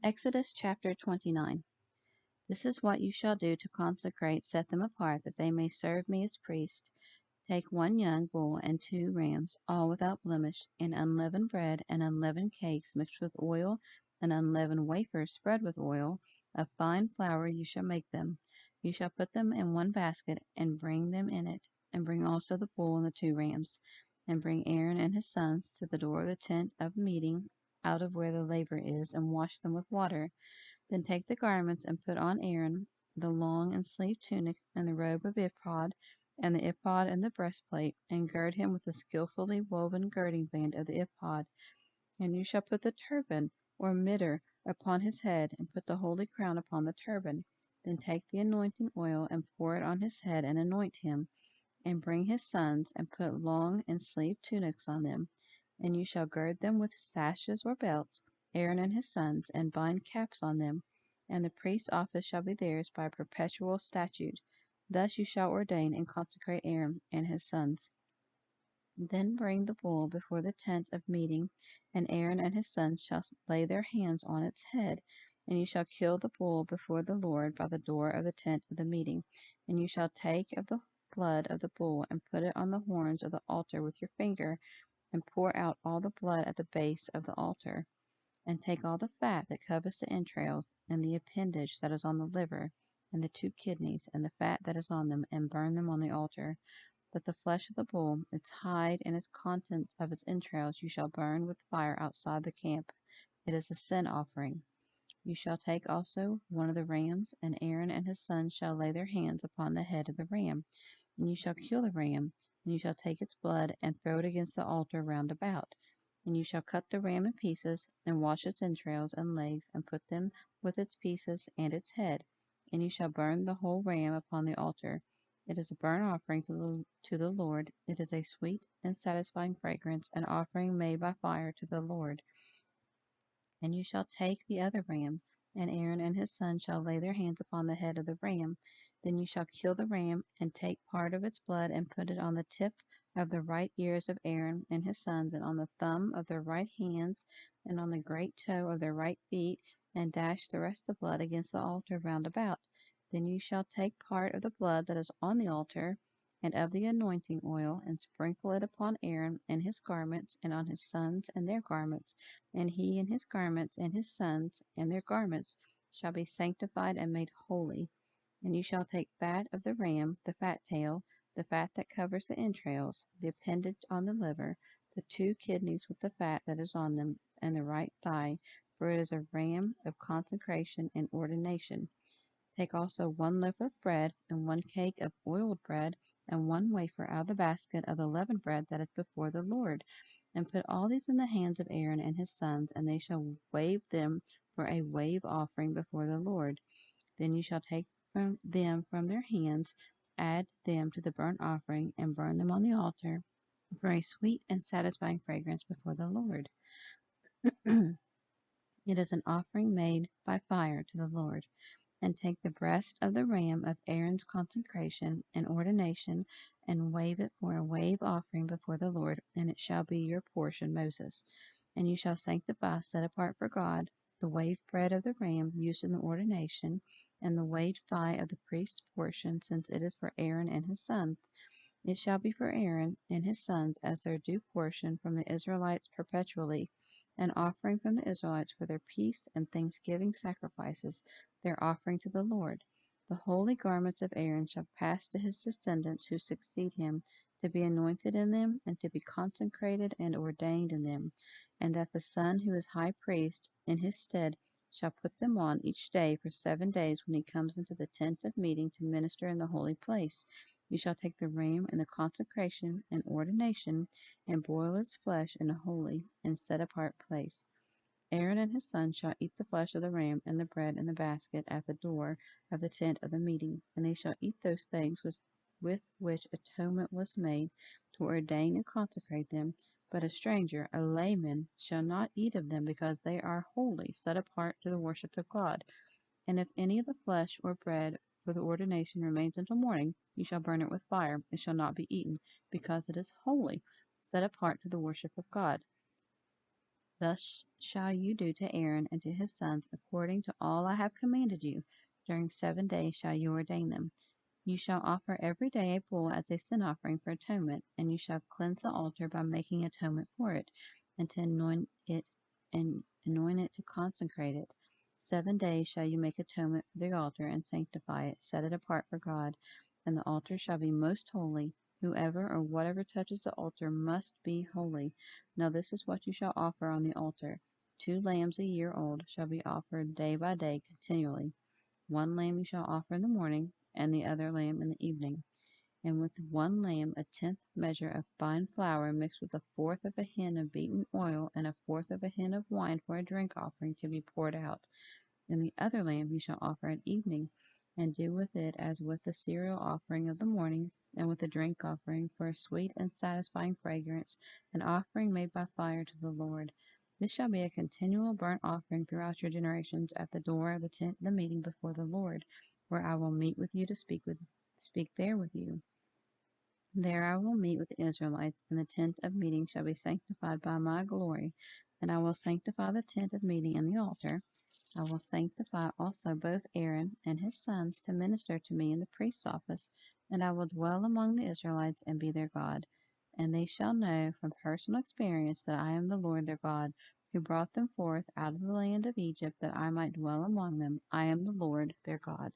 Exodus chapter 29. This is what you shall do to consecrate, set them apart, that they may serve me as priests. Take 1 young bull and 2 rams, all without blemish, and unleavened bread and unleavened cakes mixed with oil, and unleavened wafers spread with oil. Of fine flour you shall make them. You shall put them in 1 basket, and bring them in it, and bring also the bull and the 2 rams. And bring Aaron and his sons to the door of the tent of meeting, out of where the laver is, and wash them with water. Then take the garments, and put on Aaron the long and sleeved tunic, and the robe of ephod, and the ephod and the breastplate, and gird him with the skillfully woven girding band of the ephod. And you shall put the turban, or mitre, upon his head, and put the holy crown upon the turban. Then take the anointing oil, and pour it on his head, and anoint him. And bring his sons, and put long and sleeved tunics on them. And you shall gird them with sashes or belts, Aaron and his sons, and bind caps on them. And the priest's office shall be theirs by perpetual statute. Thus you shall ordain and consecrate Aaron and his sons. Then bring the bull before the tent of meeting, and Aaron and his sons shall lay their hands on its head. And you shall kill the bull before the Lord by the door of the tent of the meeting. And you shall take of the blood of the bull, and put it on the horns of the altar with your finger, and pour out all the blood at the base of the altar. And take all the fat that covers the entrails, and the appendage that is on the liver, and the 2 kidneys, and the fat that is on them, and burn them on the altar. But the flesh of the bull, its hide, and its contents of its entrails, you shall burn with fire outside the camp. It is a sin offering. You shall take also 1 of the rams, and Aaron and his sons shall lay their hands upon the head of the ram. And you shall kill the ram, and you shall take its blood, and throw it against the altar round about. And you shall cut the ram in pieces, and wash its entrails and legs, and put them with its pieces and its head. And you shall burn the whole ram upon the altar. It is a burnt offering to the Lord. It is a sweet and satisfying fragrance, an offering made by fire to the Lord. And you shall take the other ram, and Aaron and his sons shall lay their hands upon the head of the ram. Then you shall kill the ram, and take part of its blood, and put it on the tip of the right ears of Aaron and his sons, and on the thumb of their right hands, and on the great toe of their right feet, and dash the rest of the blood against the altar round about. Then you shall take part of the blood that is on the altar, and of the anointing oil, and sprinkle it upon Aaron and his garments, and on his sons and their garments. And he and his garments, and his sons and their garments, shall be sanctified and made holy. And you shall take fat of the ram, the fat tail, the fat that covers the entrails, the appendage on the liver, the 2 kidneys with the fat that is on them, and the right thigh, for it is a ram of consecration and ordination. Take also 1 loaf of bread, and 1 cake of oiled bread, and 1 wafer out of the basket of the leavened bread that is before the Lord. And put all these in the hands of Aaron and his sons, and they shall wave them for a wave offering before the Lord. Then you shall take them from their hands, add them to the burnt offering, and burn them on the altar for a sweet and satisfying fragrance before the Lord. It is an offering made by fire to the Lord. And take the breast of the ram of Aaron's consecration and ordination, and wave it for a wave offering before the Lord, and it shall be your portion, Moses. And you shall sanctify, set apart for God, the waved bread of the ram used in the ordination, and the waved thigh of the priest's portion, since it is for Aaron and his sons. It shall be for Aaron and his sons as their due portion from the Israelites perpetually, an offering from the Israelites for their peace and thanksgiving sacrifices, their offering to the Lord. The holy garments of Aaron shall pass to his descendants who succeed him, to be anointed in them, and to be consecrated and ordained in them, and that the son who is high priest in his stead shall put them on each day for 7 days when he comes into the tent of meeting to minister in the holy place. You shall take the ram in the consecration and ordination, and boil its flesh in a holy and set apart place. Aaron and his sons shall eat the flesh of the ram and the bread in the basket at the door of the tent of the meeting, and they shall eat those things with which atonement was made, to ordain and consecrate them. But a stranger, a layman, shall not eat of them, because they are holy, set apart to the worship of God. And if any of the flesh or bread for the ordination remains until morning, you shall burn it with fire. It shall not be eaten, because it is holy, set apart to the worship of God. Thus shall you do to Aaron and to his sons according to all I have commanded you. During 7 days shall you ordain them. You shall offer every day a bull as a sin offering for atonement, and you shall cleanse the altar by making atonement for it, and to anoint it to consecrate it. 7 days shall you make atonement for the altar and sanctify it, set it apart for God, and the altar shall be most holy. Whoever or whatever touches the altar must be holy. Now this is what you shall offer on the altar. 2 lambs a year old shall be offered day by day continually. 1 lamb you shall offer in the morning, and the other lamb in the evening. And with 1 lamb 1/10 measure of fine flour mixed with 1/4 of a hin of beaten oil, and 1/4 of a hin of wine for a drink offering to be poured out. And the other lamb you shall offer at evening, and do with it as with the cereal offering of the morning, and with the drink offering for a sweet and satisfying fragrance, an offering made by fire to the Lord. This shall be a continual burnt offering throughout your generations at the door of the tent of the meeting before the Lord, where I will meet with you to speak there with you. There I will meet with the Israelites, and the tent of meeting shall be sanctified by my glory, and I will sanctify the tent of meeting and the altar. I will sanctify also both Aaron and his sons to minister to me in the priest's office, and I will dwell among the Israelites and be their God. And they shall know from personal experience that I am the Lord their God, who brought them forth out of the land of Egypt that I might dwell among them. I am the Lord their God.